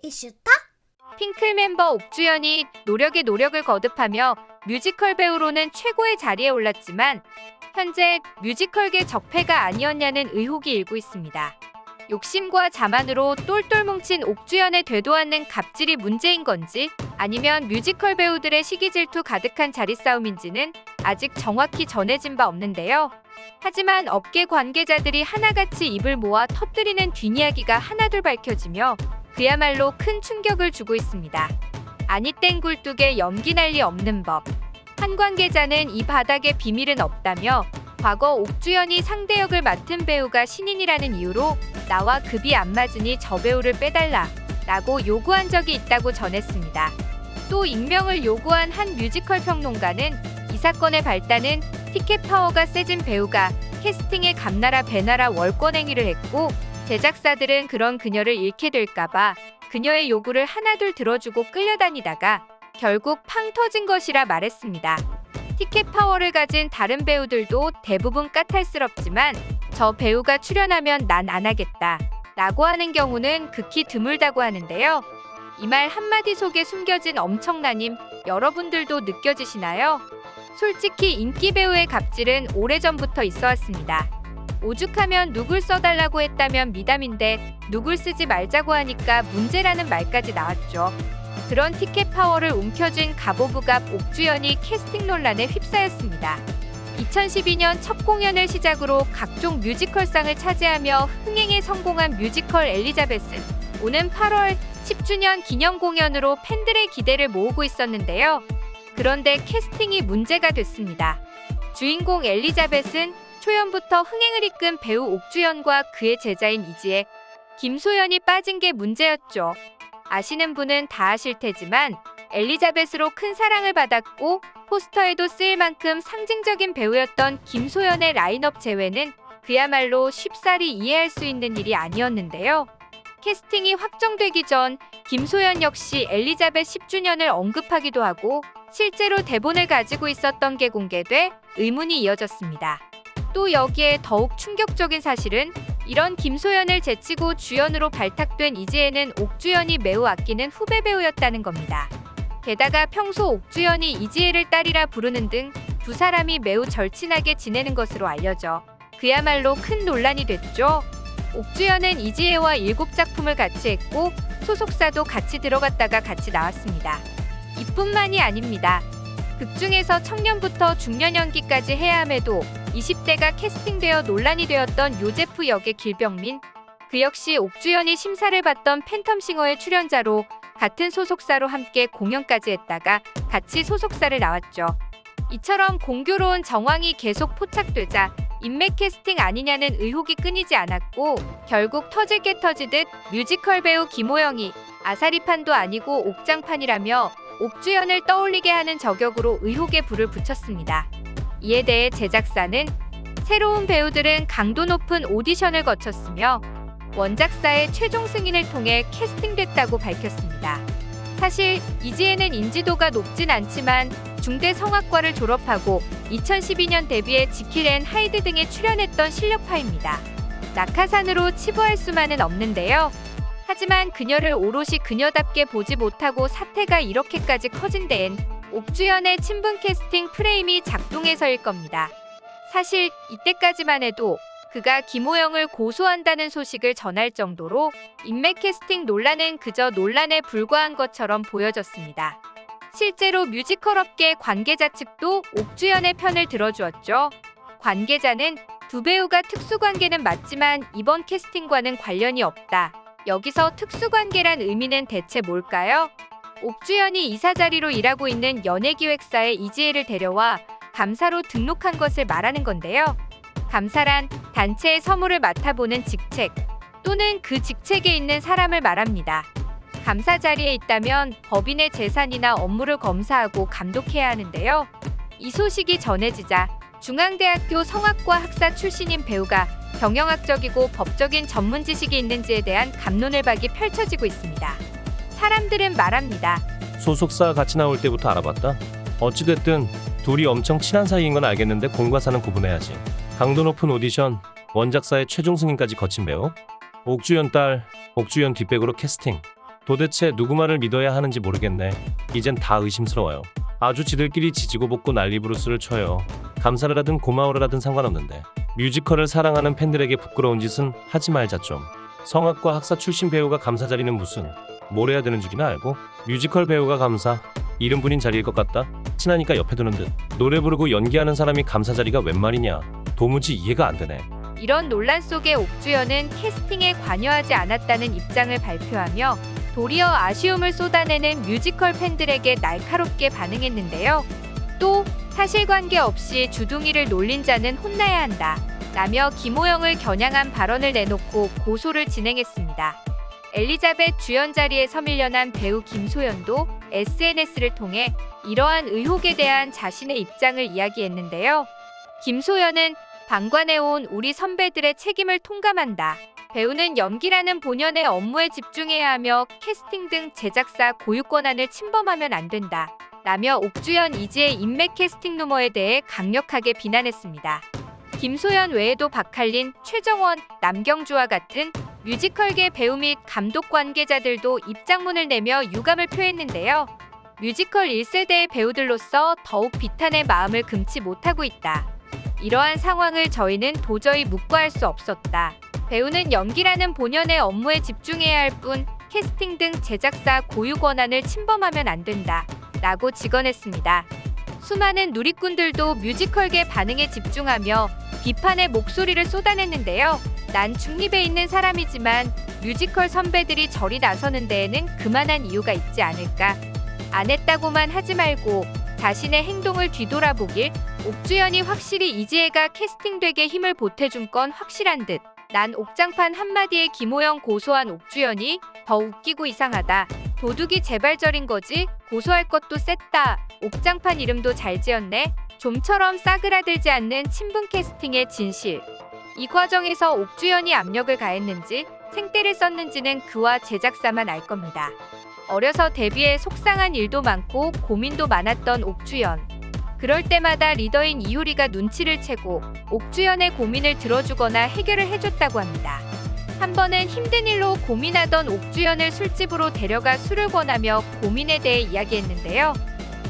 이슈타? 핑클 멤버 옥주연이 노력에 노력을 거듭하며 뮤지컬 배우로는 최고의 자리에 올랐지만 현재 뮤지컬계 적폐가 아니었냐는 의혹이 일고 있습니다. 욕심과 자만으로 똘똘 뭉친 옥주연의 되도 않는 갑질이 문제인 건지 아니면 뮤지컬 배우들의 시기 질투 가득한 자리 싸움인지는 아직 정확히 전해진 바 없는데요. 하지만 업계 관계자들이 하나같이 입을 모아 터뜨리는 뒷이야기가 하나둘 밝혀지며 그야말로 큰 충격을 주고 있습니다. 아니 땡 굴뚝에 연기 난리 없는 법. 한 관계자는 이 바닥에 비밀은 없다며 과거 옥주연이 상대 역을 맡은 배우가 신인이라는 이유로 나와 급이 안 맞으니 저 배우를 빼달라 라고 요구한 적이 있다고 전했습니다. 또 익명을 요구한 한 뮤지컬 평론가는 이 사건의 발단은 티켓 파워가 세진 배우가 캐스팅에 감나라 배나라 월권행위를 했고 제작사들은 그런 그녀를 잃게 될까봐 그녀의 요구를 하나둘 들어주고 끌려다니다가 결국 팡 터진 것이라 말했습니다. 티켓 파워를 가진 다른 배우들도 대부분 까탈스럽지만 저 배우가 출연하면 난 안 하겠다 라고 하는 경우는 극히 드물다고 하는데요. 이 말 한마디 속에 숨겨진 엄청난 힘 여러분들도 느껴지시나요? 솔직히 인기 배우의 갑질은 오래전부터 있어왔습니다. 오죽하면 누굴 써달라고 했다면 미담인데 누굴 쓰지 말자고 하니까 문제라는 말까지 나왔죠. 그런 티켓 파워를 움켜쥔 갑오브갑 옥주연이 캐스팅 논란에 휩싸였습니다. 2012년 첫 공연을 시작으로 각종 뮤지컬상을 차지하며 흥행에 성공한 뮤지컬 엘리자베스. 오는 8월 10주년 기념 공연으로 팬들의 기대를 모으고 있었는데요. 그런데 캐스팅이 문제가 됐습니다. 주인공 엘리자벳은 초연부터 흥행을 이끈 배우 옥주연과 그의 제자인 이지혜, 김소연이 빠진 게 문제였죠. 아시는 분은 다 아실 테지만 엘리자벳으로 큰 사랑을 받았고 포스터에도 쓰일 만큼 상징적인 배우였던 김소연의 라인업 제외는 그야말로 쉽사리 이해할 수 있는 일이 아니었는데요. 캐스팅이 확정되기 전 김소연 역시 엘리자벳 10주년을 언급하기도 하고 실제로 대본을 가지고 있었던 게 공개돼 의문이 이어졌습니다. 또 여기에 더욱 충격적인 사실은 이런 김소연을 제치고 주연으로 발탁된 이지혜는 옥주연이 매우 아끼는 후배 배우였다는 겁니다. 게다가 평소 옥주연이 이지혜를 딸이라 부르는 등 두 사람이 매우 절친하게 지내는 것으로 알려져 그야말로 큰 논란이 됐죠. 옥주연은 이지혜와 7작품을 같이 했고 소속사도 같이 들어갔다가 같이 나왔습니다. 이뿐만이 아닙니다. 극중에서 청년부터 중년 연기까지 해야 함에도 20대가 캐스팅되어 논란이 되었던 요제프 역의 길병민, 그 역시 옥주연이 심사를 받던 팬텀싱어의 출연자로 같은 소속사로 함께 공연까지 했다가 같이 소속사를 나왔죠. 이처럼 공교로운 정황이 계속 포착되자 인맥 캐스팅 아니냐는 의혹이 끊이지 않았고 결국 터질 게 터지듯 뮤지컬 배우 김호영이 아사리판도 아니고 옥장판이라며 옥주연을 떠올리게 하는 저격으로 의혹에 불을 붙였습니다. 이에 대해 제작사는 새로운 배우들은 강도 높은 오디션을 거쳤으며 원작사의 최종 승인을 통해 캐스팅됐다고 밝혔습니다. 사실 이지혜는 인지도가 높진 않지만 중대 성악과를 졸업하고 2012년 데뷔해 지킬 앤 하이드 등에 출연했던 실력파입니다. 낙하산으로 치부할 수만은 없는데요. 하지만 그녀를 오롯이 그녀답게 보지 못하고 사태가 이렇게까지 커진 데엔 옥주연의 친분 캐스팅 프레임이 작동해서일 겁니다. 사실 이때까지만 해도 그가 김호영을 고소한다는 소식을 전할 정도로 인맥 캐스팅 논란은 그저 논란에 불과한 것처럼 보여졌습니다. 실제로 뮤지컬 업계 관계자 측도 옥주연의 편을 들어주었죠. 관계자는 두 배우가 특수관계는 맞지만 이번 캐스팅과는 관련이 없다. 여기서 특수관계란 의미는 대체 뭘까요? 옥주연이 이사 자리로 일하고 있는 연예기획사에 이지혜를 데려와 감사로 등록한 것을 말하는 건데요. 감사란 단체의 서무를 맡아보는 직책 또는 그 직책에 있는 사람을 말합니다. 감사 자리에 있다면 법인의 재산이나 업무를 검사하고 감독해야 하는데요. 이 소식이 전해지자 중앙대학교 성악과 학사 출신인 배우가 경영학적이고 법적인 전문 지식이 있는지에 대한 갑론을박이 펼쳐지고 있습니다. 사람들은 말합니다. 소속사 같이 나올 때부터 알아봤다. 어찌됐든 둘이 엄청 친한 사이인 건 알겠는데 공과 사는 구분해야지. 강도 높은 오디션, 원작사의 최종 승인까지 거친 배우? 옥주현 딸, 옥주현 뒷백으로 캐스팅. 도대체 누구 말을 믿어야 하는지 모르겠네. 이젠 다 의심스러워요. 아주 지들끼리 지지고 볶고 난리부르스를 쳐요. 감사를 하든 고마워를 하든 상관없는데 뮤지컬을 사랑하는 팬들에게 부끄러운 짓은 하지 말자 좀. 성악과 학사 출신 배우가 감사 자리는 무슨 뭘 해야 되는 줄이나 알고? 뮤지컬 배우가 감사 이름 뿐인 자리일 것 같다. 친하니까 옆에 두는 듯. 노래 부르고 연기하는 사람이 감사 자리가 웬 말이냐. 도무지 이해가 안 되네. 이런 논란 속에 옥주현은 캐스팅에 관여하지 않았다는 입장을 발표하며 도리어 아쉬움을 쏟아내는 뮤지컬 팬들에게 날카롭게 반응했는데요. 또 사실관계 없이 주둥이를 놀린 자는 혼나야 한다 라며 김호영을 겨냥한 발언을 내놓고 고소를 진행했습니다. 엘리자벳 주연 자리에 서밀려난 배우 김소연도 SNS를 통해 이러한 의혹에 대한 자신의 입장을 이야기했는데요. 김소연은 방관해온 우리 선배들의 책임을 통감한다. 배우는 연기라는 본연의 업무에 집중해야 하며 캐스팅 등 제작사 고유 권한을 침범하면 안 된다. 라며 옥주현 이지의 인맥 캐스팅 루머에 대해 강력하게 비난했습니다. 김소연 외에도 박할린, 최정원, 남경주와 같은 뮤지컬계 배우 및 감독 관계자들도 입장문을 내며 유감을 표했는데요. 뮤지컬 1세대의 배우들로서 더욱 비탄의 마음을 금치 못하고 있다. 이러한 상황을 저희는 도저히 묵과할 수 없었다. 배우는 연기라는 본연의 업무에 집중해야 할 뿐 캐스팅 등 제작사 고유 권한을 침범하면 안 된다. 라고 직언했습니다. 수많은 누리꾼들도 뮤지컬계 반응에 집중하며 비판의 목소리를 쏟아냈는데요. 난 중립에 있는 사람이지만 뮤지컬 선배들이 저리 나서는 데에는 그만한 이유가 있지 않을까. 안 했다고만 하지 말고 자신의 행동을 뒤돌아보길. 옥주현이 확실히 이지혜가 캐스팅되게 힘을 보태준 건 확실한 듯. 난 옥장판 한마디에 김호영 고소한 옥주현이 더 웃기고 이상하다. 도둑이 재발절인 거지. 고소할 것도 셌다. 옥장판 이름도 잘 지었네. 좀처럼 싸그라들지 않는 친분 캐스팅의 진실. 이 과정에서 옥주현이 압력을 가했는지 생떼를 썼는지는 그와 제작사만 알 겁니다. 어려서 데뷔에 속상한 일도 많고 고민도 많았던 옥주현. 그럴 때마다 리더인 이효리가 눈치를 채고 옥주현의 고민을 들어주거나 해결을 해줬다고 합니다. 한 번은 힘든 일로 고민하던 옥주현을 술집으로 데려가 술을 권하며 고민에 대해 이야기했는데요.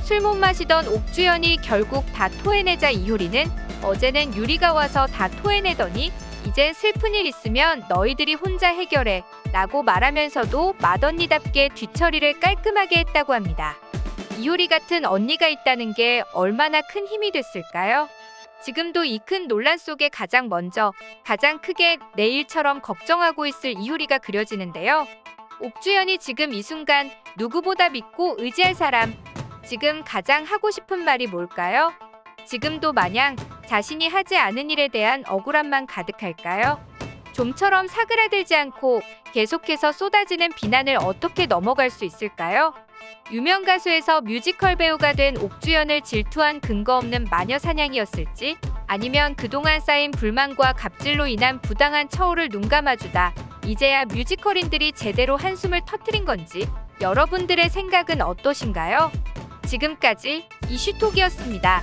술 못 마시던 옥주현이 결국 다 토해내자 이효리는 어제는 유리가 와서 다 토해내더니 이젠 슬픈 일 있으면 너희들이 혼자 해결해 라고 말하면서도 맏언니답게 뒤처리를 깔끔하게 했다고 합니다. 이효리 같은 언니가 있다는 게 얼마나 큰 힘이 됐을까요? 지금도 이 큰 논란 속에 가장 먼저 가장 크게 내 일처럼 걱정하고 있을 이효리가 그려지는데요. 옥주현이 지금 이 순간 누구보다 믿고 의지할 사람, 지금 가장 하고 싶은 말이 뭘까요? 지금도 마냥 자신이 하지 않은 일에 대한 억울함만 가득할까요? 좀처럼 사그라들지 않고 계속해서 쏟아지는 비난을 어떻게 넘어갈 수 있을까요? 유명 가수에서 뮤지컬 배우가 된 옥주현을 질투한 근거 없는 마녀 사냥이었을지, 아니면 그동안 쌓인 불만과 갑질로 인한 부당한 처우를 눈감아주다 이제야 뮤지컬인들이 제대로 한숨을 터뜨린 건지 여러분들의 생각은 어떠신가요? 지금까지 이슈톡이었습니다.